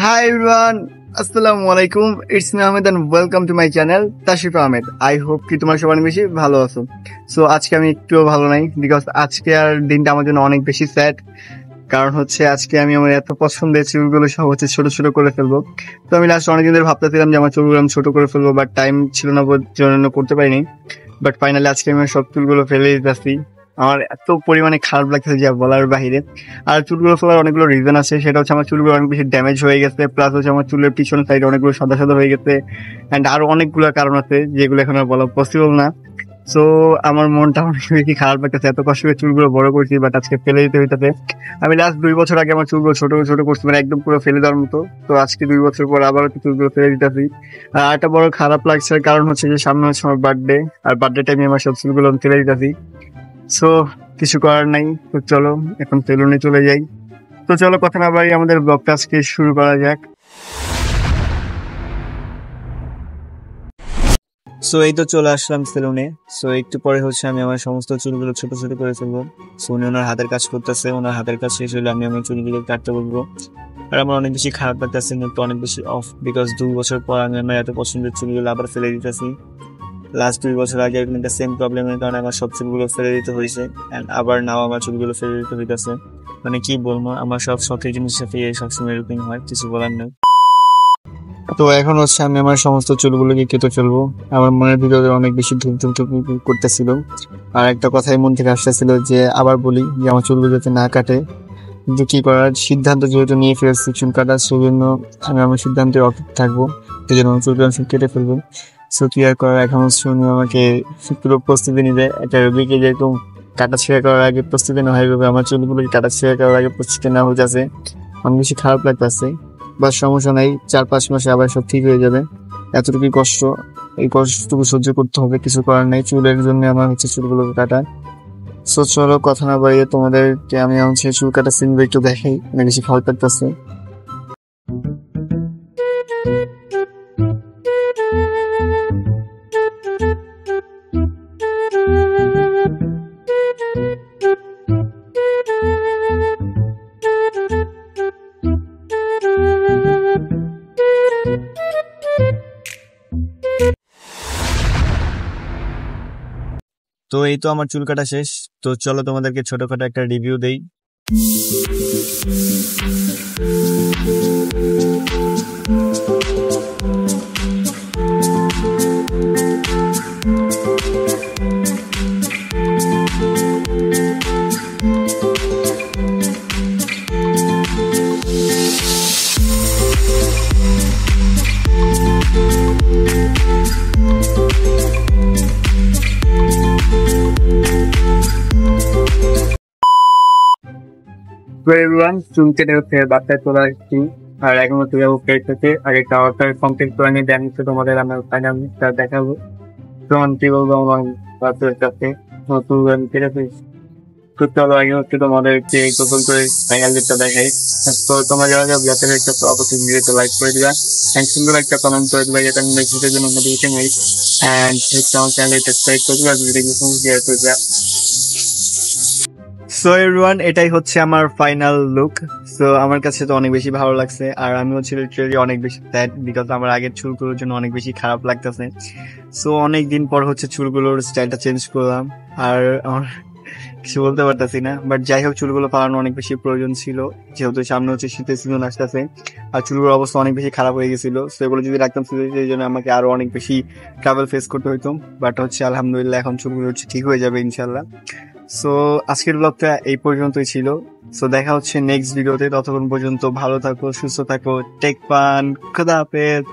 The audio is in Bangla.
Hi everyone, আসসালামু আলাইকুম। It's me Ahmed and welcome to my channel Tashrif Ahmed. I hope কি তোমরা সবাই বেশি ভালো আছো। সো আজকে আমি একটুও ভালো নাই, বিকজ আজকে আর দিনটা আমার জন্য অনেক বেশি স্যাড। কারণ হচ্ছে আজকে আমি আমার এত পছন্দের চুলগুলো সব হচ্ছে ছোট ছোট করে ফেলবো। তো আমি লাস্ট অনেকদিন ধরে ভাবতেছিলাম যে আমার চুলগুলো আমি ছোট করে ফেলবো, বাট টাইম ছিল না জন্য করতে পারিনি। বাট ফাইনালি আজকে আমি সব চুলগুলো ফেলে দিতেছি। আমার এত পরিমাণে খারাপ লাগছে যা বলার বাহিরে। আর চুলগুলো ফেলার অনেকগুলো রিজন আছে, সেটা হচ্ছে আমার চুলগুলো অনেক বেশি ড্যামেজ হয়ে গেছে, প্লাস হচ্ছে আমার চুলের পিছনের সাইডে অনেকগুলো সাদা সাদা হয়ে গেছে, অ্যান্ড আরো অনেকগুলো কারণ আছে যেগুলো এখন আর বলা পসিবল না। সো আমার মনটা অনেক বেশি খারাপ লাগতেছে, এত কষ্ট করে চুলগুলো বড় করছি বাট আজকে ফেলে দিতে হইতেছে। আমি লাস্ট 2 বছর আগে আমার চুলগুলো ছোট ছোট করছি, মানে একদম পুরো ফেলে দেওয়ার মতো। তো আজকে 2 বছর পর আবার চুলগুলো ফেলে দিতেছি। আর একটা বড় খারাপ লাগছে কারণ হচ্ছে যে সামনে হচ্ছে আমার বার্থডে, আর বার্থডে টাইমে আমার সব চুলগুলো আমি ফেলে দিতেছি। সো কিছু করার নাই, তো চলো এখন সেলুনে চলে যাই। তো চলো কথা না বাড়ি আমাদের ব্লগটা আজকে শুরু করা যাক। সো এই তো চলে আসলাম সেলুনে। সো একটু পরে হচ্ছে আমি আমার সমস্ত চুলগুলো ছোট ছোট করে ফেলবো। সো উনি ওনার হাতের কাজ করতেছে, ওনার হাতের কাজ শেষ হলে আমি আমার চুলগুলো কাটতে বলবো। আর আমার অনেক বেশি খারাপ লাগতেছে, তো অনেক বেশি অফ, বিকজ 2 বছর পর আমি আমার এত পছন্দের চুলগুলো আবার ফেলে দিতেছি। লাস্ট 2 বছর আগে একটা সেম প্রবলেমের কারণে আমার সব চুলগুলো ফেলে দিতে হয়েছে, অ্যান্ড আবার নাও আমার চুলগুলো ফেলে দিতে হইতেছে। মানে কি বলবো, আমার সব শখের জিনিসের সাথে সবসময় এরকম হয়, কিছু বলার নেই। তো এখন হচ্ছে আমি আমার সমস্ত চুলগুলোকে কেটে ফেলবো। আমার মনের ভিতরে অনেক বেশি ধুম ধুম ধুম ধুম করতেছিল। আর একটা কথাই মন থেকে আসতেছিল যে আবার বলি যে আমার চুলগুলো যাতে না কাটে, কিন্তু কি করার, সিদ্ধান্ত যেহেতু নিয়ে ফেলছি চুল কাটার, সেজন্য আমি আমার সিদ্ধান্তে অটুট থাকবো। সেই জন্য আমার চুলগুলো আমি কেটে ফেলবো। সো কি আর করার, এখন হচ্ছে উনি আমাকে পুরো প্রস্তুতি নিবে একটা রোগীকে যেরকম কাটা ছেঁড়া করার আগে প্রস্তুতি নেওয়া হবে, আমার চুলগুলো কাটা ছেঁড়া করার আগে প্রস্তুতি নেওয়া হচ্ছে। অনেক বেশি খারাপ লাগতেছে, বা সমস্যা নাই, 4-5 মাসে আবার সব ঠিক হয়ে যাবে। এতটুকুই কষ্ট, এই কষ্টটুকু সহ্য করতে হবে, কিছু করার নাই। চুলের জন্য আমার হচ্ছে চুলগুলো কাটা। সো চলো কথা না বাড়িয়ে তোমাদেরকে আমি হচ্ছে চুল কাটা সিনগুলো একটু দেখাই, অনেক বেশি ভালো লাগতেছে। তো এই তো আমার চুল কাটা শেষ। তো চলো তোমাদেরকে ছোটখাটো একটা রিভিউ দেই। চুল কেটে হচ্ছে বাসায় চলে আসছি, আর এখন হচ্ছে যাবো ফ্রেশ হচ্ছে। আর একটা অর্ডার কমপ্লিট করে নিয়ে দেন হচ্ছে তোমাদের আমি ফাইনালটা দেখাবো। তোমার কি বলবো, আমার বাচ্চার কাছে চুল আমি কেটে ফেলছি। তো চলো আগে হচ্ছে তোমাদেরকে গোসল করে ফাইনাল দিকটা দেখাই। তো তোমরা যারা যারা ব্লগের একটা অবশ্যই ভিডিওতে লাইক করে দিবা, অ্যান্ড সুন্দর একটা কমেন্ট করে দিবা যেটা আমি ভিডিওর জন্য মোটিভেশন হই, অ্যান্ড হচ্ছে আমার চ্যানেলে সাবস্ক্রাইব করে দিবা, ভিডিওকে শেয়ার করে দিবা। সো এভরিওয়ান, এটাই হচ্ছে আমার ফাইনাল লুক। সো আমার কাছে তো অনেক বেশি ভালো লাগছে, আর আমি হচ্ছে লিটারালি অনেক বেশি স্যাড, বিকজ আমার আগের চুলগুলোর জন্য অনেক বেশি খারাপ লাগতেছে। সো অনেক দিন পর হচ্ছে চুলগুলোর স্টাইলটা চেঞ্জ করলাম, আর আমার কিছু বলতে পারতেছি না। বাট যাই হোক, চুলগুলো পালানো অনেক বেশি প্রয়োজন ছিল, যেহেতু সামনে হচ্ছে শীতের সিজন আসতেছে, আর চুলগুলোর অবস্থা অনেক বেশি খারাপ হয়ে গেছিল। সো এগুলো যদি রাখতাম সেই জন্য আমাকে আরো অনেক বেশি ট্রাভেল ফেস করতে হইতো। বাট হচ্ছে আলহামদুলিল্লাহ এখন চুলগুলো হচ্ছে ঠিক হয়ে যাবে ইনশাল্লাহ। সো আজকের ব্লগটা এই পর্যন্তই ছিল। সো দেখা হচ্ছে নেক্সট ভিডিওতে, ততক্ষণ পর্যন্ত ভালো থাকো, সুস্থ থাকো, টেক ফান, খোদা হাফেজ।